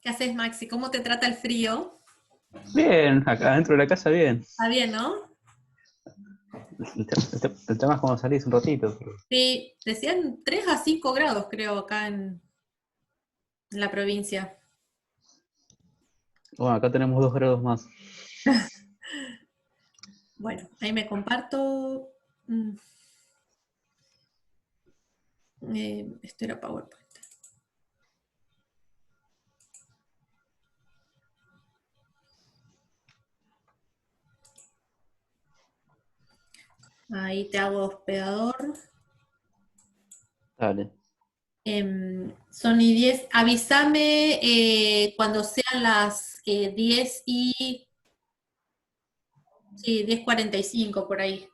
¿Qué haces, Maxi? ¿Cómo te trata el frío? Bien, acá dentro de la casa bien. Está bien, ¿no? El tema es cuando salís un ratito. Sí, decían 3 a 5 grados, creo, acá en la provincia. Bueno, acá tenemos 2 grados más. Bueno, ahí me comparto. mm, Esto era PowerPoint. Ahí te hago hospedador. Dale. Son y 10. Avísame cuando sean las 10 y... Sí, 10:45 por ahí.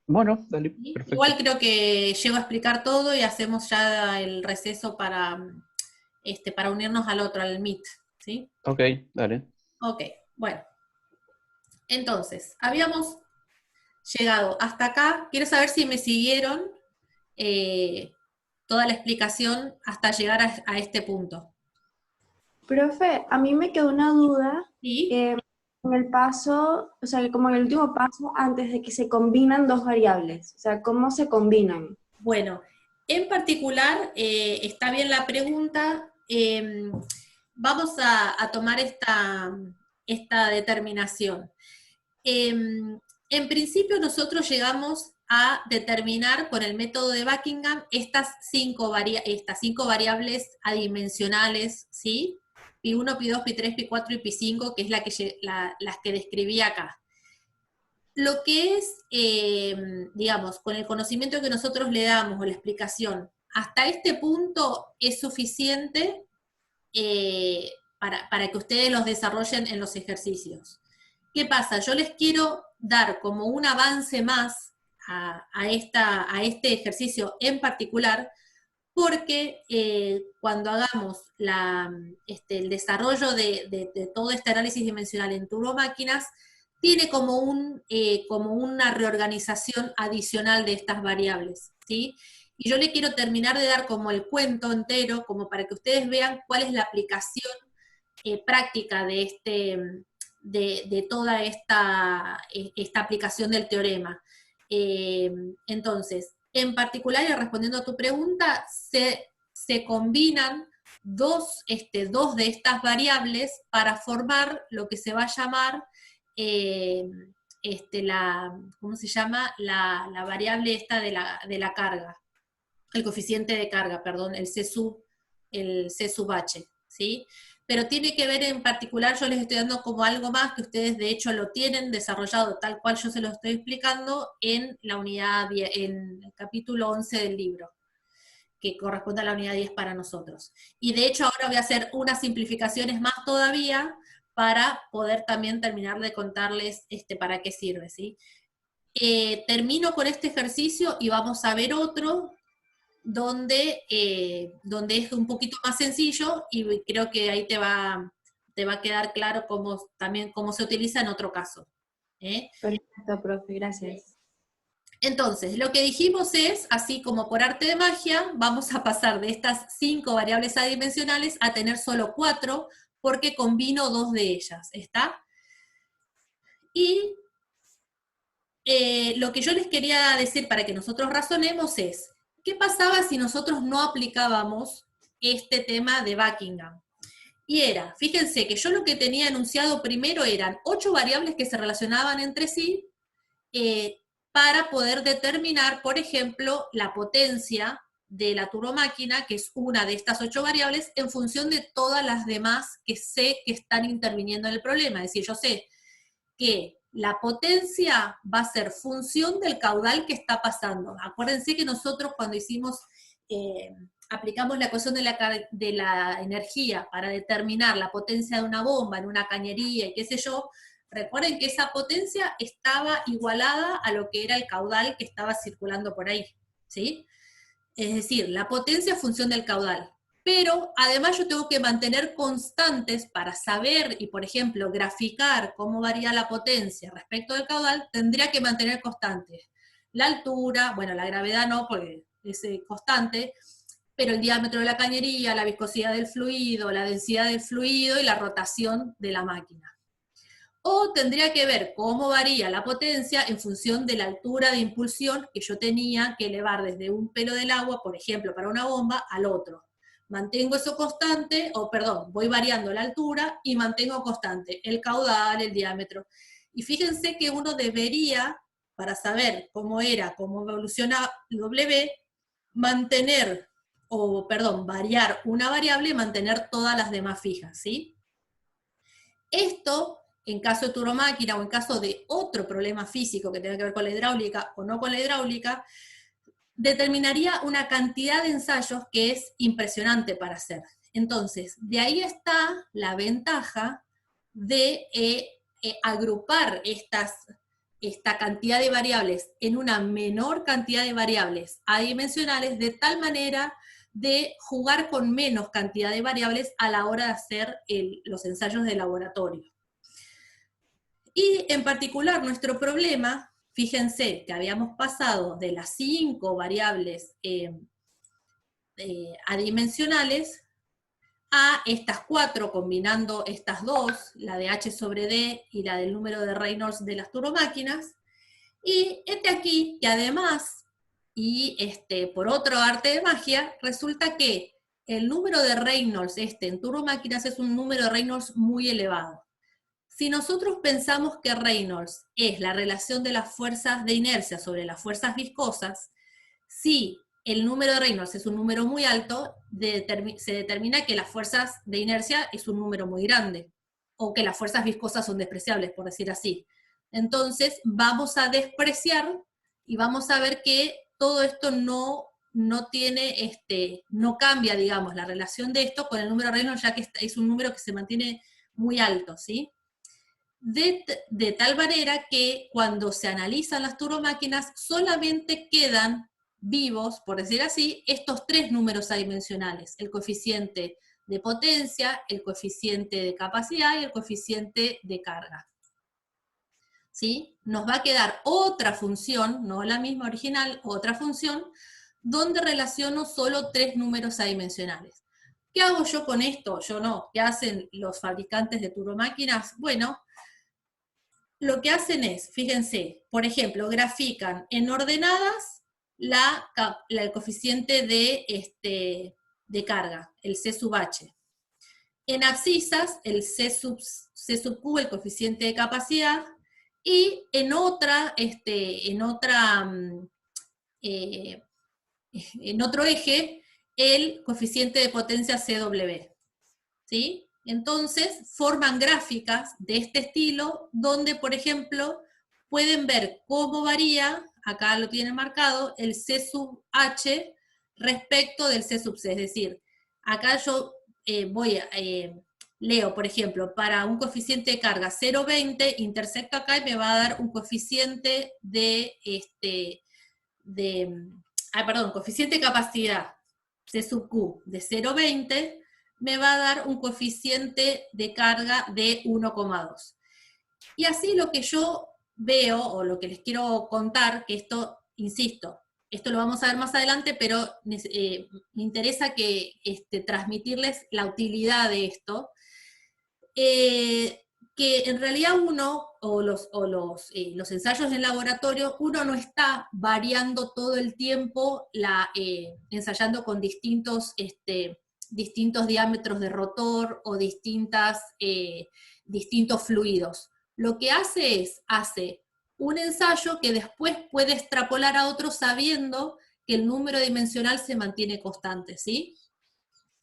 Bueno, dale, ¿Sí? Igual perfecto. creo que llego a explicar todo y hacemos ya el receso para unirnos al otro, al Meet, ¿sí? Ok, dale. Ok, bueno, entonces, habíamos llegado hasta acá. Quiero saber si me siguieron eh, toda la explicación hasta llegar a este punto. Profe, a mí me quedó una duda ¿Sí? en el paso, o sea, como en el último paso antes de que se combinan dos variables, o sea, ¿cómo se combinan? Bueno, en particular, está bien la pregunta. Vamos a tomar esta determinación. En principio nosotros llegamos a determinar con el método de Buckingham estas cinco variables adimensionales, ¿sí? Pi1, Pi2, Pi3, Pi4 y Pi5, que es las que describí acá. Lo que es, digamos, con el conocimiento que nosotros le damos o la explicación, hasta este punto es suficiente para que ustedes los desarrollen en los ejercicios. ¿Qué pasa? Yo les quiero dar como un avance más a este ejercicio en particular, porque cuando hagamos el desarrollo de todo este análisis dimensional en turbomáquinas, tiene como una reorganización adicional de estas variables, ¿sí? Y yo le quiero terminar de dar como el cuento entero, como para que ustedes vean cuál es la aplicación práctica de toda esta aplicación del teorema. Entonces, en particular, y respondiendo a tu pregunta, se combinan dos de estas variables para formar lo que se va a llamar eh, ¿cómo se llama? La variable esta de la carga, el coeficiente de carga, perdón, el C sub H, ¿sí? Pero tiene que ver en particular, yo les estoy dando como algo más que ustedes de hecho lo tienen desarrollado tal cual yo se lo estoy explicando en la unidad, en el capítulo 11 del libro, que corresponde a la unidad 10 para nosotros. Y de hecho ahora voy a hacer unas simplificaciones más todavía para poder también terminar de contarles para qué sirve, ¿sí? Termino con este ejercicio y vamos a ver otro donde es un poquito más sencillo y creo que ahí te va a quedar claro también cómo se utiliza en otro caso. ¿Eh? Perfecto, profe, gracias. Entonces, lo que dijimos es, así como por arte de magia, vamos a pasar de estas 5 variables adimensionales a tener solo 4, porque combino 2 de ellas, ¿está? Y lo que yo les quería decir para que nosotros razonemos es, ¿qué pasaba si nosotros no aplicábamos este tema de Buckingham? Y era, fíjense que yo lo que tenía enunciado primero eran 8 variables que se relacionaban entre sí eh, para poder determinar, por ejemplo, la potencia de la turbomáquina, que es una de estas 8 variables, en función de todas las demás que sé que están interviniendo en el problema. Es decir, yo sé que la potencia va a ser función del caudal que está pasando. Acuérdense que nosotros cuando aplicamos la ecuación de la energía para determinar la potencia de una bomba en una cañería y qué sé yo, recuerden que esa potencia estaba igualada a lo que era el caudal que estaba circulando por ahí, ¿sí? Es decir, la potencia es función del caudal. Pero además yo tengo que mantener constantes para saber y, por ejemplo, graficar cómo varía la potencia respecto del caudal, tendría que mantener constantes. La altura, bueno, la gravedad no, porque es constante, pero el diámetro de la cañería, la viscosidad del fluido, la densidad del fluido y la rotación de la máquina. O tendría que ver cómo varía la potencia en función de la altura de impulsión que yo tenía que elevar desde un pelo del agua, por ejemplo, para una bomba, al otro. Mantengo eso constante, voy variando la altura y mantengo constante el caudal, el diámetro. Y fíjense que uno debería, para saber cómo evoluciona W, variar una variable y mantener todas las demás fijas, ¿sí? Esto, en caso de turbomáquina o en caso de otro problema físico que tenga que ver con la hidráulica o no con la hidráulica, determinaría una cantidad de ensayos que es impresionante para hacer. Entonces, de ahí está la ventaja de agrupar esta cantidad de variables en una menor cantidad de variables adimensionales, de tal manera de jugar con menos cantidad de variables a la hora de hacer los ensayos de laboratorio. Y en particular nuestro problema, fíjense que habíamos pasado de las 5 variables adimensionales a estas 4, combinando estas 2, la de H sobre D y la del número de Reynolds de las turbomáquinas, y aquí, que además, y por otro arte de magia, resulta que el número de Reynolds en turbomáquinas es un número de Reynolds muy elevado. Si nosotros pensamos que Reynolds es la relación de las fuerzas de inercia sobre las fuerzas viscosas, si el número de Reynolds es un número muy alto, se determina que las fuerzas de inercia es un número muy grande, o que las fuerzas viscosas son despreciables, por decir así. Entonces vamos a despreciar y vamos a ver que todo esto no cambia, digamos, la relación de esto con el número de Reynolds, ya que es un número que se mantiene muy alto, ¿sí? De tal manera que cuando se analizan las turbomáquinas solamente quedan vivos, por decir así, estos 3 números adimensionales: el coeficiente de potencia, el coeficiente de capacidad y el coeficiente de carga. ¿Sí? Nos va a quedar otra función, no la misma original, otra función, donde relaciono solo 3 números adimensionales. ¿Qué hago yo con esto? Yo no. ¿Qué hacen los fabricantes de turbomáquinas? Bueno, lo que hacen es, fíjense, por ejemplo, grafican en ordenadas el coeficiente de carga, el C sub H. En abscisas, el C sub Q, el coeficiente de capacidad, y en otro eje, el coeficiente de potencia CW. ¿Sí? Entonces, forman gráficas de este estilo, donde, por ejemplo, pueden ver cómo varía, acá lo tienen marcado, el C sub H respecto del C sub C. Es decir, acá yo leo, por ejemplo, para un coeficiente de carga 0,20, intersecto acá y me va a dar un coeficiente coeficiente de capacidad, C sub Q, de 0,20, me va a dar un coeficiente de carga de 1,2. Y así lo que yo veo, o lo que les quiero contar, que esto, insisto, esto lo vamos a ver más adelante, pero me interesa transmitirles la utilidad de esto, que en realidad uno, o los ensayos en laboratorio, uno no está variando todo el tiempo, ensayando con distintos diámetros de rotor o distintos fluidos. Lo que hace un ensayo que después puede extrapolar a otro sabiendo que el número dimensional se mantiene constante, ¿sí?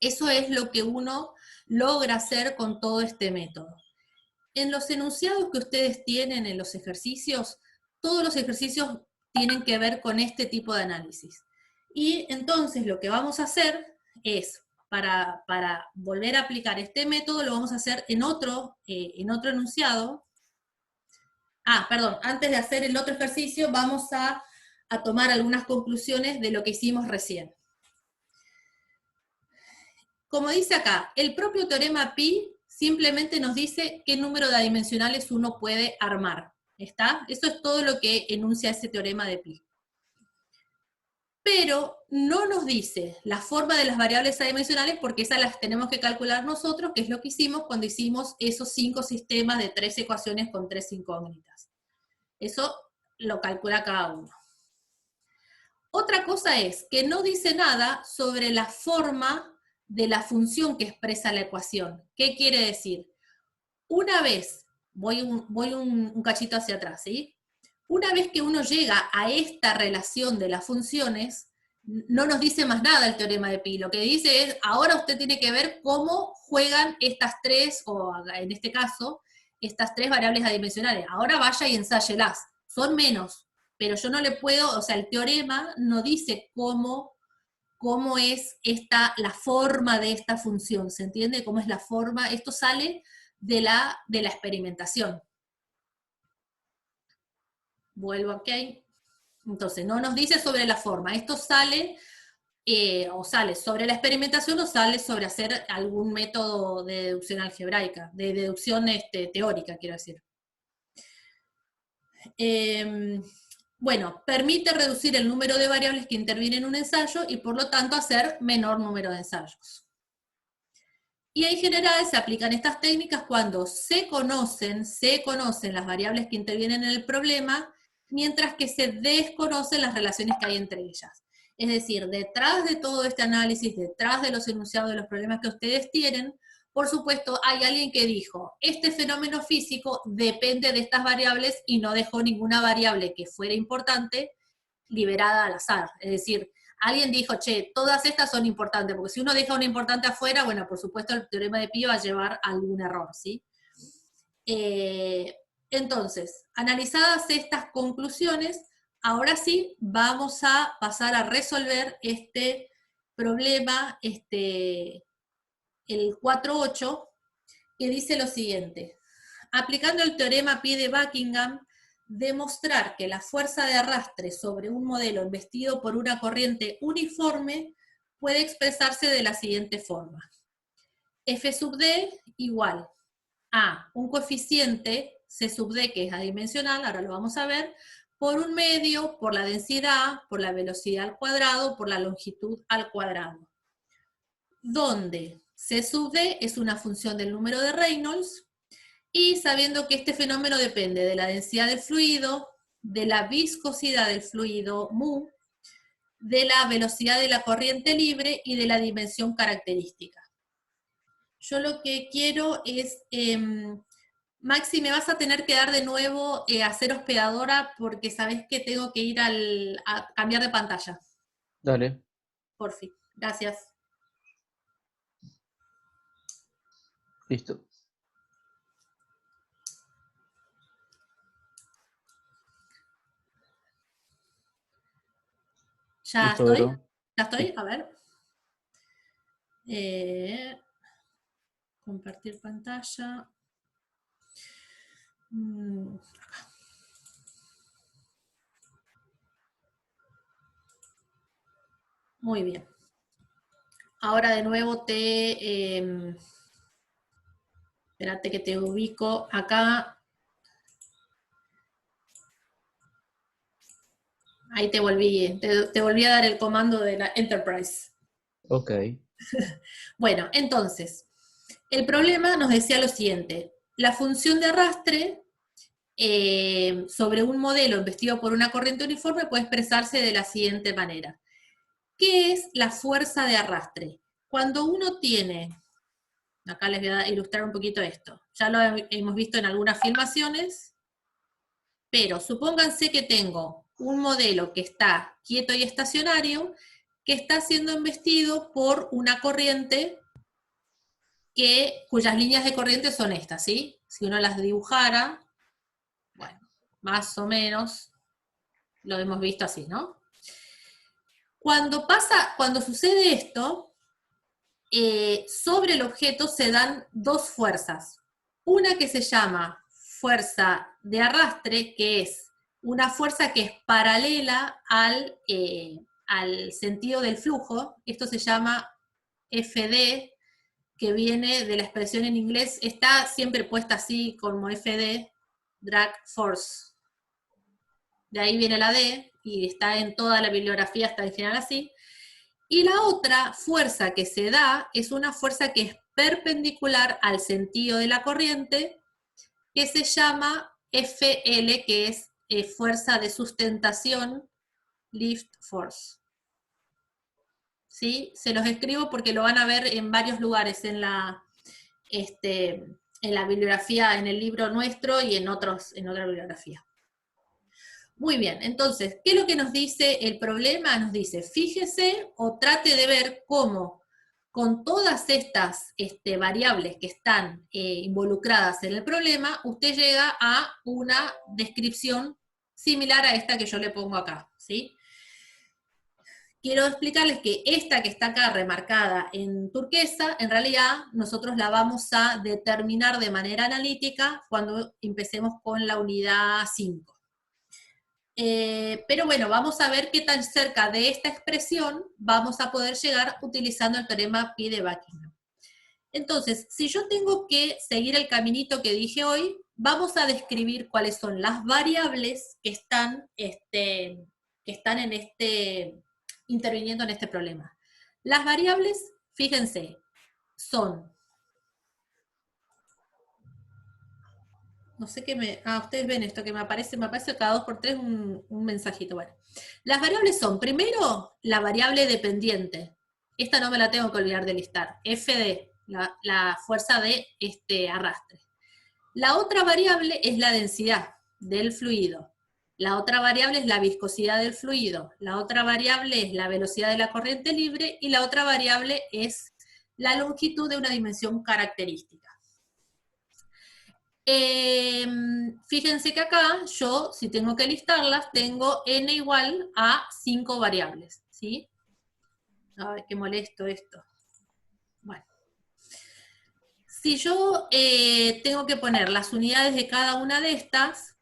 Eso es lo que uno logra hacer con todo este método. En los enunciados que ustedes tienen en los ejercicios, todos los ejercicios tienen que ver con este tipo de análisis. Y entonces lo que vamos a hacer es, para volver a aplicar este método, lo vamos a hacer en otro enunciado. Perdón, antes de hacer el otro ejercicio, vamos a tomar algunas conclusiones de lo que hicimos recién. Como dice acá, el propio teorema Pi simplemente nos dice qué número de adimensionales uno puede armar. ¿Está? Eso es todo lo que enuncia ese teorema de Pi. pero no nos dice la forma de las variables adimensionales porque esas las tenemos que calcular nosotros, que es lo que hicimos cuando hicimos esos 5 sistemas de 3 ecuaciones con 3 incógnitas. Eso lo calcula cada uno. Otra cosa es que no dice nada sobre la forma de la función que expresa la ecuación. ¿Qué quiere decir? Una vez, voy un cachito hacia atrás, ¿sí? Una vez que uno llega a esta relación de las funciones, no nos dice más nada el teorema de Pi. Lo que dice es, ahora usted tiene que ver cómo juegan estas tres, o en este caso, estas tres variables adimensionales. Ahora vaya y ensáyelas. Son menos, pero yo no le puedo, o sea, el teorema no dice cómo es la forma de esta función, ¿se entiende? ¿Cómo es la forma? Esto sale de la experimentación. Vuelvo aquí. Entonces, no nos dice sobre la forma. Esto sale, o sale sobre la experimentación, o sale sobre hacer algún método de deducción algebraica, de deducción teórica, quiero decir. Bueno, permite reducir el número de variables que intervienen en un ensayo y por lo tanto hacer menor número de ensayos. Y en general se aplican estas técnicas cuando se conocen las variables que intervienen en el problema, mientras que se desconocen las relaciones que hay entre ellas. Es decir, detrás de todo este análisis, detrás de los enunciados de los problemas que ustedes tienen, por supuesto, hay alguien que dijo, este fenómeno físico depende de estas variables y no dejó ninguna variable que fuera importante liberada al azar. Es decir, alguien dijo, che, todas estas son importantes, porque si uno deja una importante afuera, bueno, por supuesto el teorema de Pi va a llevar a algún error, ¿sí? Entonces, analizadas estas conclusiones, ahora sí vamos a pasar a resolver este problema, el 4.8, que dice lo siguiente. Aplicando el teorema Pi de Buckingham, demostrar que la fuerza de arrastre sobre un modelo embestido por una corriente uniforme puede expresarse de la siguiente forma. F sub d igual a un coeficiente C sub d, que es adimensional, ahora lo vamos a ver, por un medio, por la densidad, por la velocidad al cuadrado, por la longitud al cuadrado. Donde C sub d es una función del número de Reynolds, y sabiendo que este fenómeno depende de la densidad del fluido, de la viscosidad del fluido mu, de la velocidad de la corriente libre y de la dimensión característica. Yo lo que quiero es, Maxi, me vas a tener que dar de nuevo a ser hospedadora porque sabés que tengo que ir a cambiar de pantalla. Dale. Por fin, gracias. Listo. ¿Ya Listo, estoy? Vero. ¿Ya estoy? Sí. A ver. Compartir pantalla. Muy bien. Ahora de nuevo espérate que te ubico acá. Ahí te volví a dar el comando de la Enterprise. Ok. Bueno, entonces, el problema nos decía lo siguiente. La función de arrastre sobre un modelo embestido por una corriente uniforme puede expresarse de la siguiente manera. ¿Qué es la fuerza de arrastre? Cuando uno tiene, acá les voy a ilustrar un poquito esto, ya lo hemos visto en algunas filmaciones, pero supónganse que tengo un modelo que está quieto y estacionario, que está siendo embestido por una corriente cuyas líneas de corriente son estas, ¿sí? Si uno las dibujara, bueno, más o menos lo hemos visto así, ¿no? Cuando sucede esto, sobre el objeto se dan dos fuerzas. Una que se llama fuerza de arrastre, que es una fuerza que es paralela al sentido del flujo. Esto se llama FD, que viene de la expresión en inglés, está siempre puesta así como FD, drag force. De ahí viene la D, y está en toda la bibliografía, está en general así. Y la otra fuerza que se da es una fuerza que es perpendicular al sentido de la corriente, que se llama FL, que es fuerza de sustentación, lift force. ¿Sí? Se los escribo porque lo van a ver en varios lugares en la bibliografía, en el libro nuestro y en otra bibliografía. Muy bien, entonces, ¿qué es lo que nos dice el problema? Nos dice, fíjese o trate de ver cómo con todas estas variables que están involucradas en el problema, usted llega a una descripción similar a esta que yo le pongo acá, ¿sí? Quiero explicarles que esta que está acá remarcada en turquesa, en realidad nosotros la vamos a determinar de manera analítica cuando empecemos con la unidad 5. Pero bueno, vamos a ver qué tan cerca de esta expresión vamos a poder llegar utilizando el teorema Pi de Buckingham. Entonces, si yo tengo que seguir el caminito que dije hoy, vamos a describir cuáles son las variables que están interviniendo en este problema. Las variables, fíjense, son... No sé qué ustedes ven esto que me aparece cada 2 por 3 un mensajito. Bueno, las variables son, primero, la variable dependiente. Esta no me la tengo que olvidar de listar. FD, la fuerza de arrastre. La otra variable es la densidad del fluido. La otra variable es la viscosidad del fluido. La otra variable es la velocidad de la corriente libre. Y la otra variable es la longitud de una dimensión característica. Fíjense que acá, yo, si tengo que listarlas, tengo n igual a 5 variables, ¿sí? Ay, qué molesto esto. Bueno. Si yo tengo que poner las unidades de cada una de estas,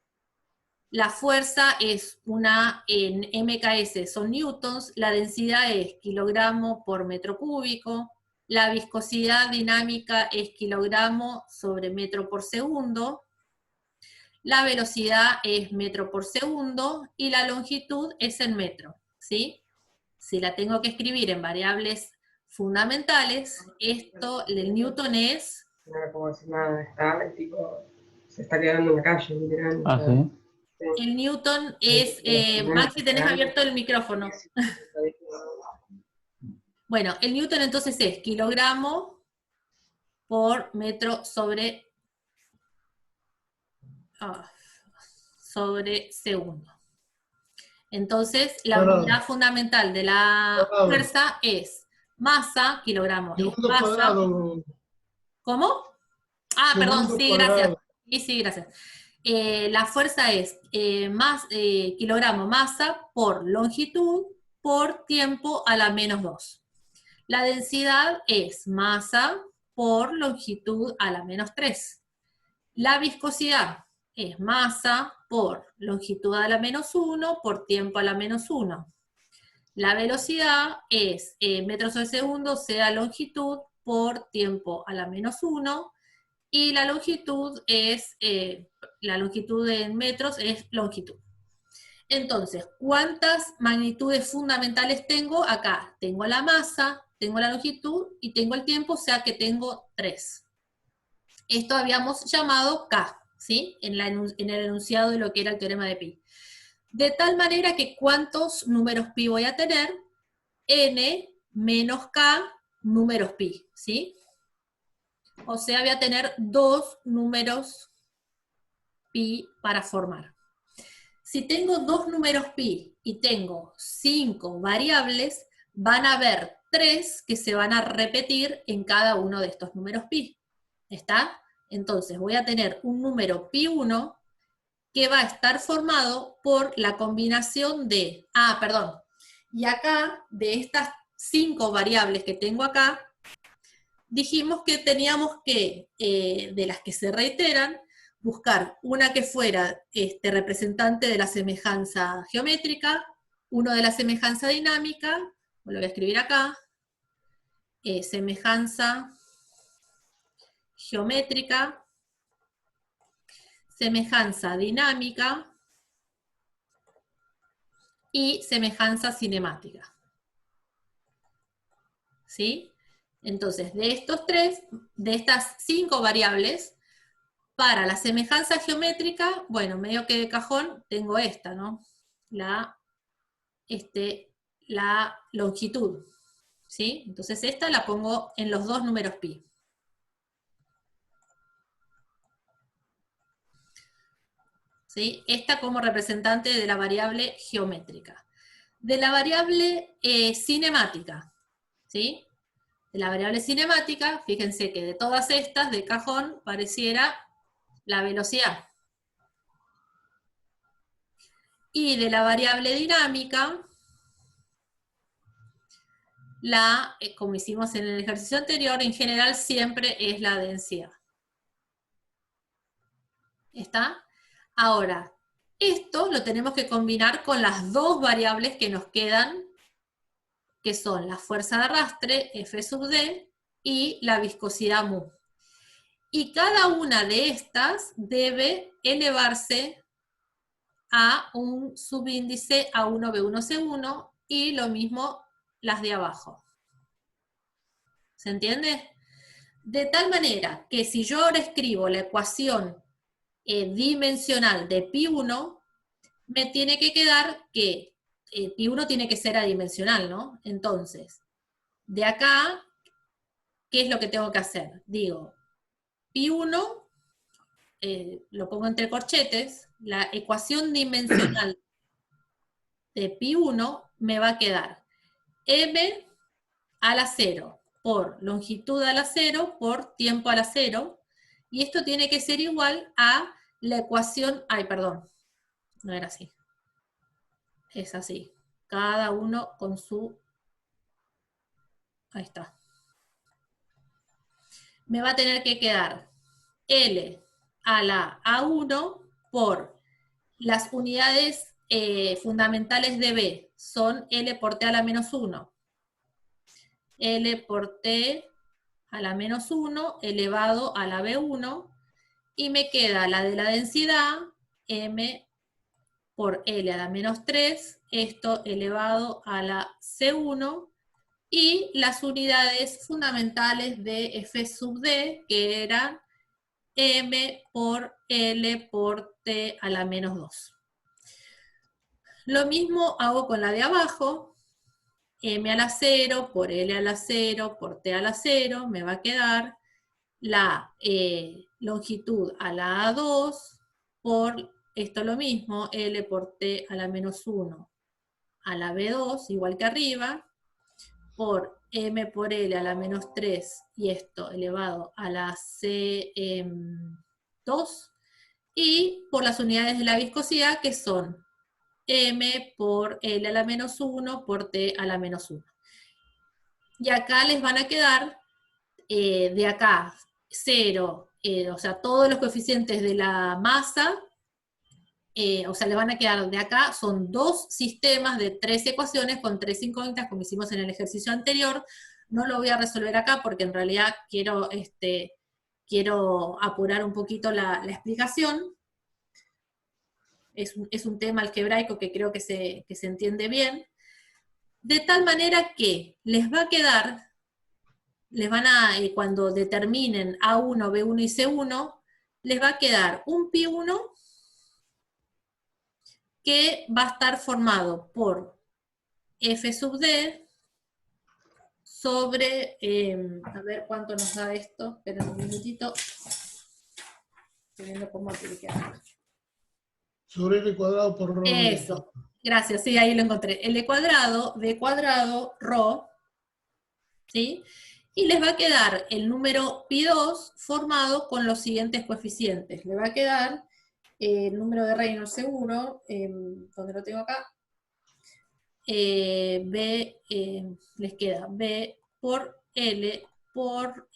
la fuerza es una en MKS, son newtons, la densidad es kilogramo por metro cúbico, la viscosidad dinámica es kilogramo sobre metro por segundo, la velocidad es metro por segundo y la longitud es en metro, ¿sí? Si la tengo que escribir en variables fundamentales, esto, el newton es... No le puedo decir nada, está el tipo, se está quedando en la calle, literal. Ah, sí. El newton es... Maxi, tenés abierto el micrófono. Bueno, el newton entonces es kilogramo por metro sobre segundo. Entonces, la unidad fundamental de la fuerza es masa, kilogramo, es masa. ¿Cómo? Ah, perdón, sí, gracias. Sí, gracias. La fuerza es kilogramo masa por longitud por tiempo a la menos 2. La densidad es masa por longitud a la menos 3. La viscosidad es masa por longitud a la menos 1 por tiempo a la menos 1. La velocidad es metros por segundo, sea longitud por tiempo a la menos 1. Y la longitud es, la longitud en metros es longitud. Entonces, ¿cuántas magnitudes fundamentales tengo? Acá tengo la masa, tengo la longitud y tengo el tiempo, o sea que tengo 3. Esto habíamos llamado K, ¿sí? En el enunciado de lo que era el teorema de Pi. De tal manera que ¿cuántos números pi voy a tener? N menos K números pi, ¿sí? O sea, voy a tener 2 números pi para formar. Si tengo 2 números pi y tengo 5 variables, van a haber 3 que se van a repetir en cada uno de estos números pi. ¿Está? Entonces voy a tener un número pi1 que va a estar formado por la combinación de... Y acá, de estas 5 variables que tengo acá, dijimos que teníamos que, de las que se reiteran, buscar una que fuera representante de la semejanza geométrica, uno de la semejanza dinámica, lo voy a escribir acá, semejanza geométrica, semejanza dinámica, y semejanza cinemática. ¿Sí? Entonces, de estos tres, de estas 5 variables, para la semejanza geométrica, bueno, medio que de cajón tengo esta, ¿no? La longitud, ¿sí? Entonces esta la pongo en los 2 números pi. ¿Sí? Esta como representante de la variable geométrica. De la variable cinemática, ¿sí? De la variable cinemática, fíjense que de todas estas, de cajón, pareciera la velocidad. Y de la variable dinámica, como hicimos en el ejercicio anterior, en general siempre es la densidad. ¿Está? Ahora, esto lo tenemos que combinar con las 2 variables que nos quedan, que son la fuerza de arrastre, F sub D, y la viscosidad mu. Y cada una de estas debe elevarse a un subíndice A1, B1, C1, y lo mismo las de abajo. ¿Se entiende? De tal manera que si yo ahora escribo la ecuación dimensional de pi1, me tiene que quedar que pi1 tiene que ser adimensional, ¿no? Entonces, de acá, ¿qué es lo que tengo que hacer? Digo, pi1, lo pongo entre corchetes, la ecuación dimensional de pi1 me va a quedar m a la 0 por longitud a la 0 por tiempo a la 0, y esto tiene que ser igual a la ecuación, ay, perdón, no era así, es así, cada uno con su, ahí está. Me va a tener que quedar L a la A1 por las unidades fundamentales de B, son L por T a la menos 1. L por T a la menos 1 elevado a la B1, y me queda la de la densidad, M por L a la menos 3, esto elevado a la C1, y las unidades fundamentales de F sub D, que eran M por L por T a la menos 2. Lo mismo hago con la de abajo, M a la 0 por L a la 0 por T a la 0, me va a quedar la longitud a la A2 por, esto lo mismo, L por T a la menos 1 a la B2, igual que arriba, por M por L a la menos 3, y esto elevado a la C2, y por las unidades de la viscosidad, que son M por L a la menos 1 por T a la menos 1. Y acá les van a quedar, de acá, 0, o sea, todos los coeficientes de la masa, o sea, le van a quedar de acá, son 2 sistemas de 3 ecuaciones con 3 incógnitas, como hicimos en el ejercicio anterior. No lo voy a resolver acá porque en realidad quiero apurar un poquito la explicación. Es un tema algebraico que creo que se entiende bien. De tal manera que les va a quedar, cuando determinen A1, B1 y C1, les va a quedar un pi1 que va a estar formado por F sub D sobre, a ver cuánto nos da esto, esperen un minutito, estoy viendo cómo aplicar. Sobre L cuadrado por rho. Eso, gracias, sí, ahí lo encontré. L cuadrado, B cuadrado, rho, ¿sí? Y les va a quedar el número pi2 formado con los siguientes coeficientes. Le va a quedar el número de Reynolds seguro, donde lo tengo acá, B, les queda B por L por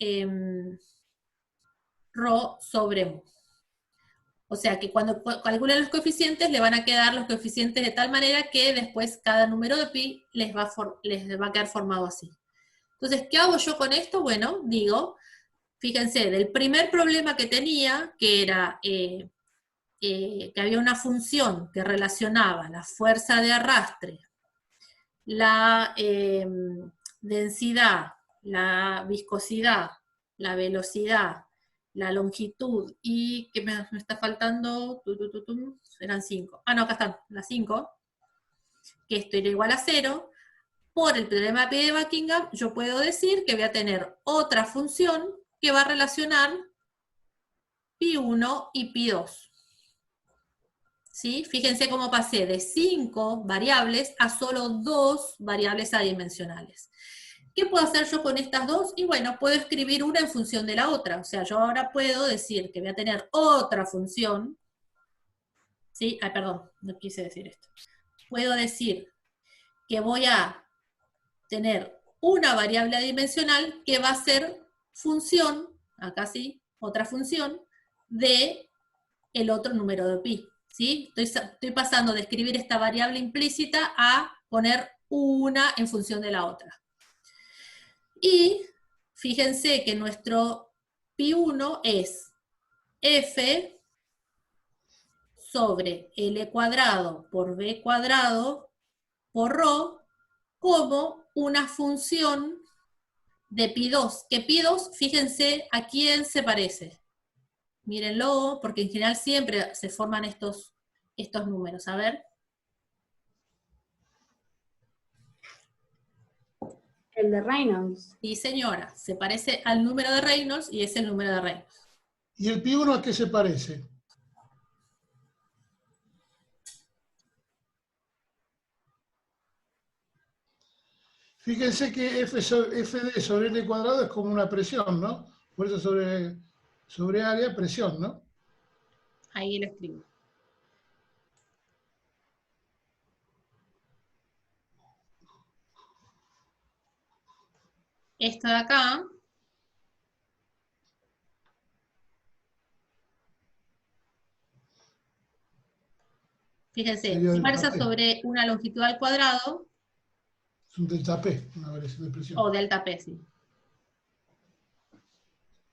rho sobre mu. O sea que cuando calculen los coeficientes, le van a quedar los coeficientes de tal manera que después cada número de pi les va a quedar formado así. Entonces, ¿qué hago yo con esto? Bueno, digo, fíjense, del primer problema que tenía, que era que había una función que relacionaba la fuerza de arrastre, la densidad, la viscosidad, la velocidad, la longitud y que me está faltando, eran 5. Ah, no, acá están, las 5, que esto era igual a 0. Por el teorema de Buckingham, yo puedo decir que voy a tener otra función que va a relacionar pi1 y pi2. ¿Sí? Fíjense cómo pasé de 5 variables a solo 2 variables adimensionales. ¿Qué puedo hacer yo con estas dos? Y bueno, puedo escribir una en función de la otra. O sea, yo ahora puedo decir que voy a tener otra función. ¿Sí? Ay, perdón, no quise decir esto. Puedo decir que voy a tener una variable adimensional que va a ser función, acá sí, otra función, de el otro número de pi. ¿Sí? Estoy pasando de escribir esta variable implícita a poner una en función de la otra. Y fíjense que nuestro pi1 es f sobre L cuadrado por B cuadrado por ρ como una función de pi2. Que pi2, fíjense a quién se parece. Mírenlo, porque en general siempre se forman estos números. A ver. El de Reynolds. Sí, señora, se parece al número de Reynolds y es el número de Reynolds. ¿Y el pi1 a qué se parece? Fíjense que FD sobre L cuadrado es como una presión, ¿no? Por eso sobre área, presión, ¿no? Ahí lo escribo. Esto de acá fíjense, Sería fuerza delta P. sobre una longitud al cuadrado Es un delta P, una variación de presión. o delta P, sí.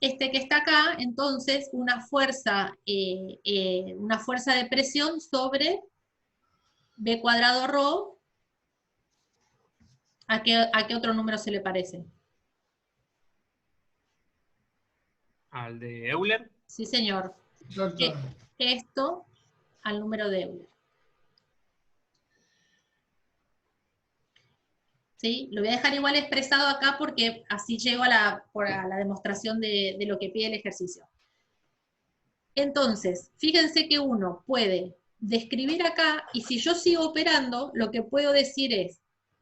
Este que está acá, entonces, una fuerza de presión sobre B cuadrado ρ, ¿a qué otro número se le parece? Al de Euler. Sí, señor. Exactamente. Esto al número de Euler. ¿Sí? Lo voy a dejar igual expresado acá porque así llego a la demostración de lo que pide el ejercicio. Entonces, fíjense que uno puede describir acá, y si yo sigo operando, lo que puedo decir es,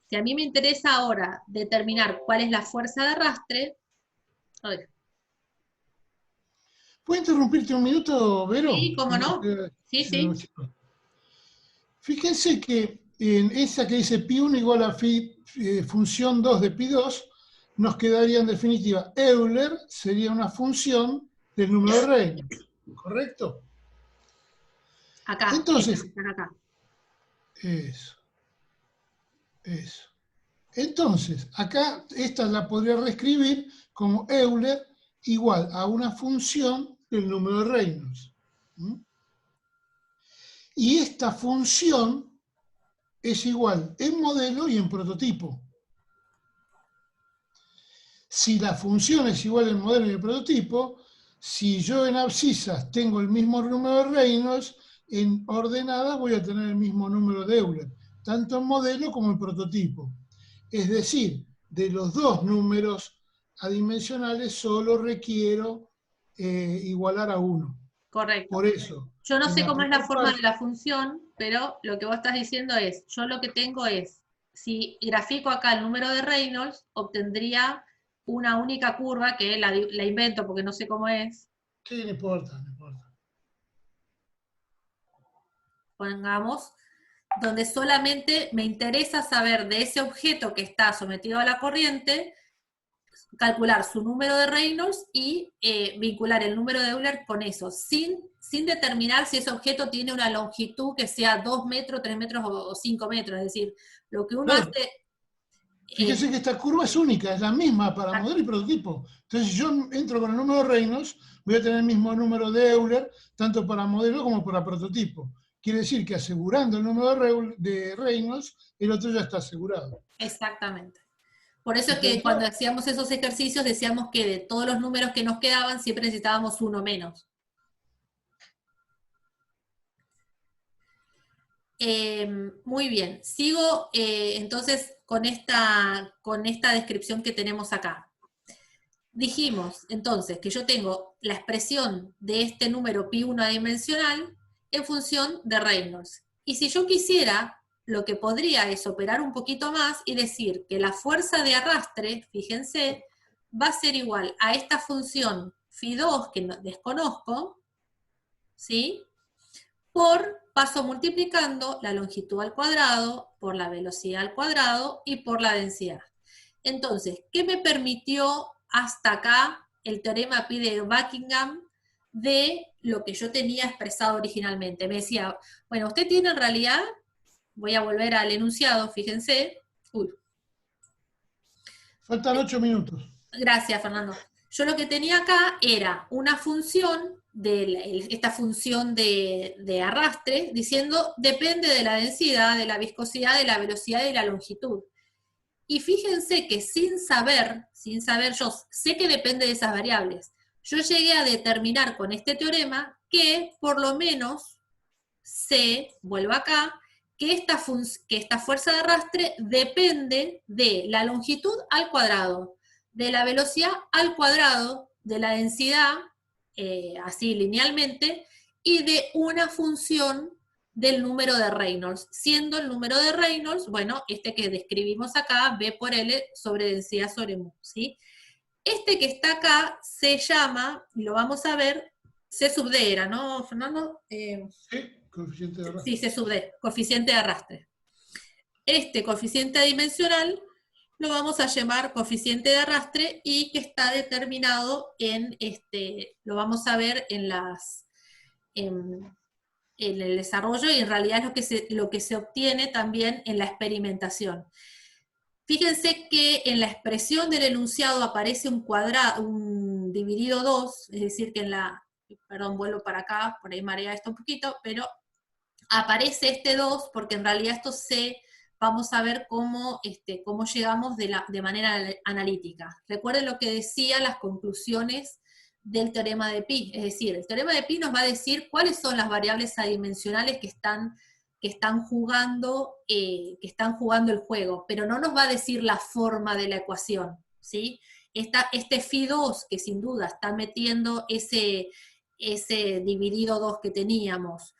si a mí me interesa ahora determinar cuál es la fuerza de arrastre, a ver. ¿Puedo interrumpirte un minuto, Vero? Sí, ¿cómo no? Sí, sí. Fíjense que en esa que dice pi1 igual a función 2 de pi2, nos quedaría en definitiva, Euler sería una función del número de Reynolds, ¿correcto? Acá, entonces, acá. Eso. Entonces, acá esta la podría reescribir como Euler igual a una función del número de Reynolds. Y esta función es igual en modelo y en prototipo. Si la función es igual en modelo y en prototipo, si yo en abscisas tengo el mismo número de Reynolds, en ordenada voy a tener el mismo número de Euler, tanto en modelo como en prototipo. Es decir, de los dos números adimensionales solo requiero igualar a uno. Correcto. Por eso. Yo no sé cómo es la forma parte de la función, pero lo que vos estás diciendo es, yo lo que tengo es, si grafico acá el número de Reynolds, obtendría una única curva, que la invento porque no sé cómo es. Sí, no importa, no importa. Pongamos, donde solamente me interesa saber de ese objeto que está sometido a la corriente, calcular su número de Reynolds y vincular el número de Euler con eso, sin determinar si ese objeto tiene una longitud que sea 2 metros, 3 metros o 5 metros. Es decir, lo que uno hace Fíjese que esta curva es única, es la misma para modelo y prototipo. Entonces, si yo entro con el número de Reynolds, voy a tener el mismo número de Euler, tanto para modelo como para prototipo. Quiere decir que asegurando el número de Reynolds, el otro ya está asegurado. Exactamente. Por eso es que cuando hacíamos esos ejercicios decíamos que de todos los números que nos quedaban siempre necesitábamos uno menos. Muy bien, sigo entonces con esta descripción que tenemos acá. Dijimos entonces que yo tengo la expresión de este número pi unidimensional en función de Reynolds. Y si yo quisiera, lo que podría es operar un poquito más y decir que la fuerza de arrastre, fíjense, va a ser igual a esta función phi2 que desconozco, ¿sí? Paso multiplicando la longitud al cuadrado por la velocidad al cuadrado y por la densidad. Entonces, ¿qué me permitió hasta acá el teorema Pi de Buckingham de lo que yo tenía expresado originalmente? Me decía, bueno, usted tiene en realidad, voy a volver al enunciado, fíjense. Uy. Faltan 8 minutos. Gracias, Fernando. Yo lo que tenía acá era una función, esta función de arrastre, diciendo depende de la densidad, de la viscosidad, de la velocidad y de la longitud. Y fíjense que sin saber, yo sé que depende de esas variables. Yo llegué a determinar con este teorema que por lo menos sé, vuelvo acá, que esta fuerza de arrastre depende de la longitud al cuadrado, de la velocidad al cuadrado, de la densidad, así linealmente, y de una función del número de Reynolds, siendo el número de Reynolds, bueno, este que describimos acá, B por L sobre densidad sobre mu, ¿sí? Este que está acá se llama, y lo vamos a ver, C sub D era, ¿no, Fernando? Sí, coeficiente de arrastre. Sí, C sub D, coeficiente de arrastre. Este coeficiente adimensional lo vamos a llamar coeficiente de arrastre y que está determinado en, lo vamos a ver en el desarrollo, y en realidad es lo que se obtiene también en la experimentación. Fíjense que en la expresión del enunciado aparece un dividido 2, es decir que perdón, vuelvo para acá, por ahí marea esto un poquito, pero aparece este 2 porque en realidad vamos a ver cómo llegamos de manera analítica. Recuerden lo que decía las conclusiones del teorema de Pi, es decir, el teorema de Pi nos va a decir cuáles son las variables adimensionales que están jugando el juego, pero no nos va a decir la forma de la ecuación, ¿sí? Este phi2, que sin duda está metiendo ese dividido 2 que teníamos,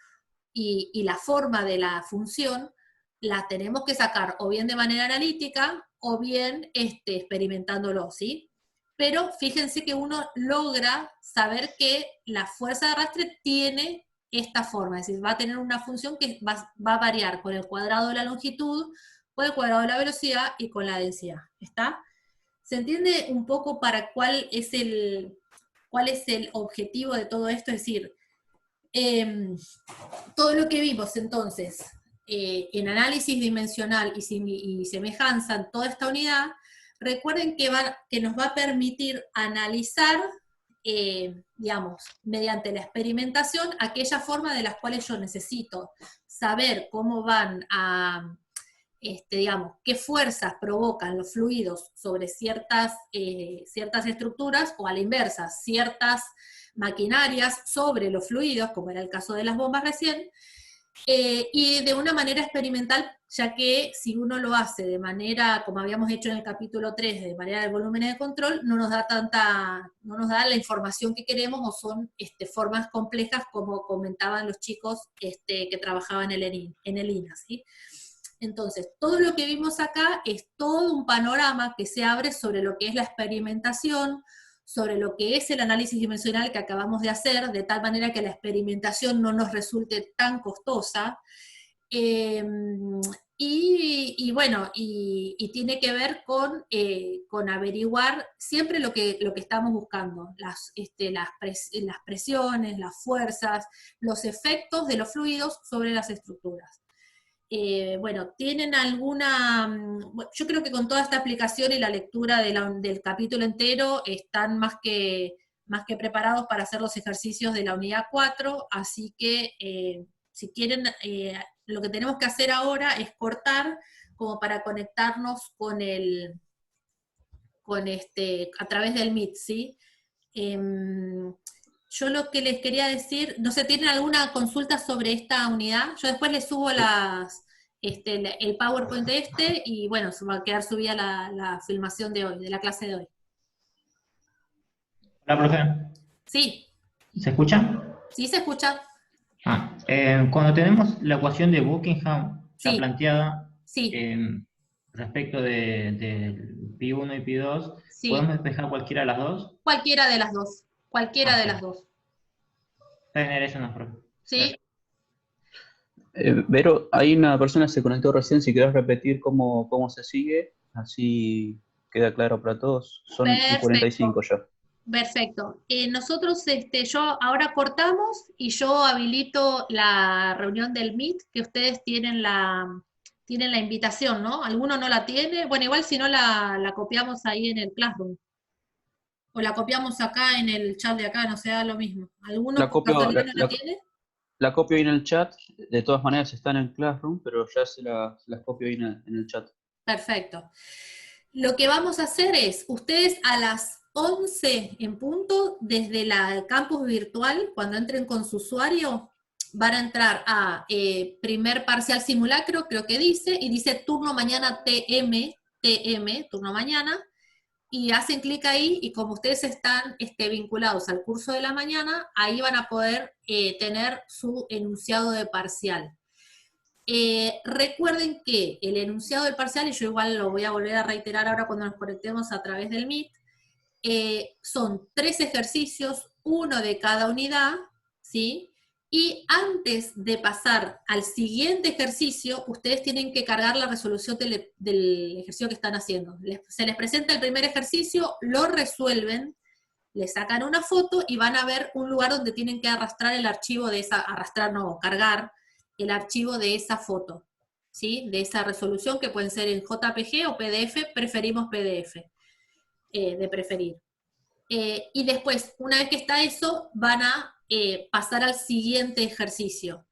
y la forma de la función, la tenemos que sacar o bien de manera analítica, o bien experimentándolo, ¿sí? Pero fíjense que uno logra saber que la fuerza de arrastre tiene esta forma, es decir, va a tener una función que va a variar con el cuadrado de la longitud, con el cuadrado de la velocidad y con la densidad, ¿está? ¿Se entiende un poco para cuál es el objetivo de todo esto? Es decir, todo lo que vimos entonces en análisis dimensional y semejanza en toda esta unidad, recuerden que nos va a permitir analizar, digamos, mediante la experimentación, aquella forma de las cuales yo necesito saber cómo van a, digamos, qué fuerzas provocan los fluidos sobre ciertas estructuras, o a la inversa, ciertas maquinarias sobre los fluidos, como era el caso de las bombas recién, y de una manera experimental, ya que si uno lo hace de manera, como habíamos hecho en el capítulo 3, de manera de volúmenes de control, no nos da la información que queremos, o son formas complejas, como comentaban los chicos que trabajaban en el INA, ¿sí? Entonces, todo lo que vimos acá es todo un panorama que se abre sobre lo que es la experimentación, sobre lo que es el análisis dimensional que acabamos de hacer, de tal manera que la experimentación no nos resulte tan costosa, y bueno, y tiene que ver con averiguar siempre lo que estamos buscando, las presiones, las fuerzas, los efectos de los fluidos sobre las estructuras. Bueno, ¿tienen alguna...? Yo creo que con toda esta explicación y la lectura del capítulo entero están más que preparados para hacer los ejercicios de la unidad 4, así que si quieren, lo que tenemos que hacer ahora es cortar como para conectarnos a través del Meet, ¿sí? Yo lo que les quería decir, no sé, ¿tienen alguna consulta sobre esta unidad? Yo después les subo el PowerPoint y bueno, se va a quedar subida la filmación de hoy, de la clase de hoy. Hola, profe. Sí, ¿Se escucha? sí se escucha. Cuando tenemos la ecuación de Buckingham ya Sí. planteada, Sí, respecto del Pi1 y Pi2, sí. ¿podemos despejar cualquiera de las dos? Cualquiera de las dos. Cualquiera de las dos. Tener eso, no, profe. ¿Sí? Vero, hay una persona que se conectó recién, si querés repetir cómo se sigue, así queda claro para todos. Son Perfecto. 45 ya. Perfecto. Nosotros, yo ahora cortamos y yo habilito la reunión del Meet, que ustedes tienen la invitación, ¿no? ¿Alguno no la tiene? Bueno, igual si no la copiamos ahí en el Classroom. O la copiamos acá en el chat de acá, no se da lo mismo. ¿Alguno La por copio, casualidad no la tiene? la copio ahí en el chat, de todas maneras están en Classroom, pero ya se las copio ahí en el chat. Perfecto. Lo que vamos a hacer es, ustedes a las 11 en punto, desde la campus virtual, cuando entren con su usuario, van a entrar a primer parcial simulacro, creo que dice, y dice turno mañana TM, turno mañana, y hacen clic ahí, y como ustedes están vinculados al curso de la mañana, ahí van a poder tener su enunciado de parcial. Recuerden que el enunciado del parcial, y yo igual lo voy a volver a reiterar ahora cuando nos conectemos a través del Meet, son 3 ejercicios, 1 de cada unidad, ¿sí? Y antes de pasar al siguiente ejercicio, ustedes tienen que cargar la resolución del ejercicio que están haciendo. Se les presenta el primer ejercicio, lo resuelven, le sacan una foto y van a ver un lugar donde tienen que arrastrar el archivo de esa, cargar el archivo de esa foto, ¿sí? De esa resolución, que pueden ser en JPG o PDF, preferimos PDF, de preferir. Y después, una vez que está eso, van a pasar al siguiente ejercicio.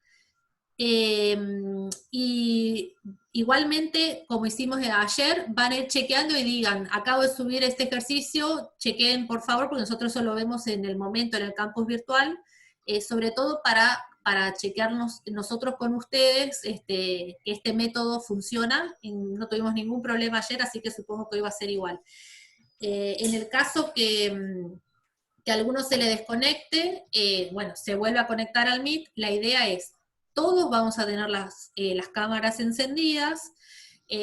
Y igualmente, como hicimos ayer, van a ir chequeando y digan, acabo de subir este ejercicio, chequeen por favor, porque nosotros eso lo vemos en el momento en el campus virtual, sobre todo para chequearnos nosotros con ustedes que este método funciona. No tuvimos ningún problema ayer, así que supongo que hoy va a ser igual. En el caso que a alguno se le desconecte, bueno, se vuelve a conectar al Meet. La idea es, todos vamos a tener las cámaras encendidas.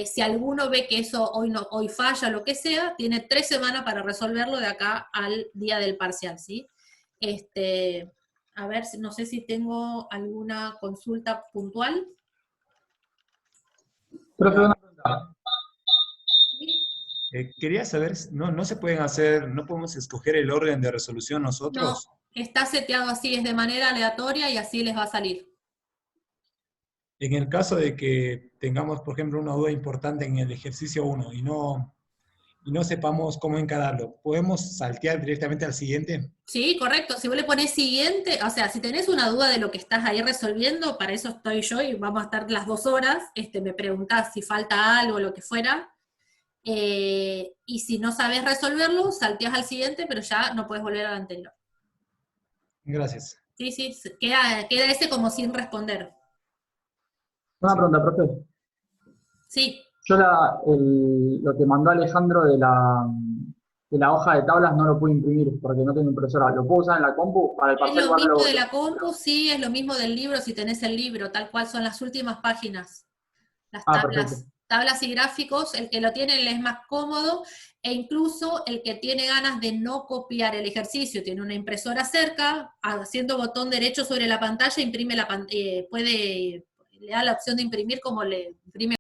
Si alguno ve que eso hoy falla, lo que sea, tiene 3 semanas para resolverlo de acá al día del parcial, ¿sí? A ver, no sé si tengo alguna consulta puntual. Profe, una pregunta. Quería saber, ¿no se pueden hacer, no podemos escoger el orden de resolución nosotros? No, está seteado así, es de manera aleatoria y así les va a salir. En el caso de que tengamos, por ejemplo, una duda importante en el ejercicio 1 y no sepamos cómo encararlo, ¿podemos saltear directamente al siguiente? Sí, correcto. Si vos le pones siguiente, o sea, si tenés una duda de lo que estás ahí resolviendo, para eso estoy yo y vamos a estar las 2 horas, me preguntás si falta algo o lo que fuera, y si no sabes resolverlo, salteás al siguiente, pero ya no puedes volver al anterior. Gracias. Sí, queda ese como sin responder. Una pregunta, profe. Sí. Yo lo que mandó Alejandro de la hoja de tablas no lo pude imprimir porque no tengo impresora. ¿Lo puedo usar en la compu para el Es parcial? lo mismo de la compu, sí, es lo mismo del libro si tenés el libro, tal cual son las últimas páginas. Las tablas. Perfecto. Tablas y gráficos, el que lo tiene le es más cómodo, e incluso el que tiene ganas de no copiar el ejercicio, tiene una impresora cerca, haciendo botón derecho sobre la pantalla, imprime le da la opción de imprimir como le imprime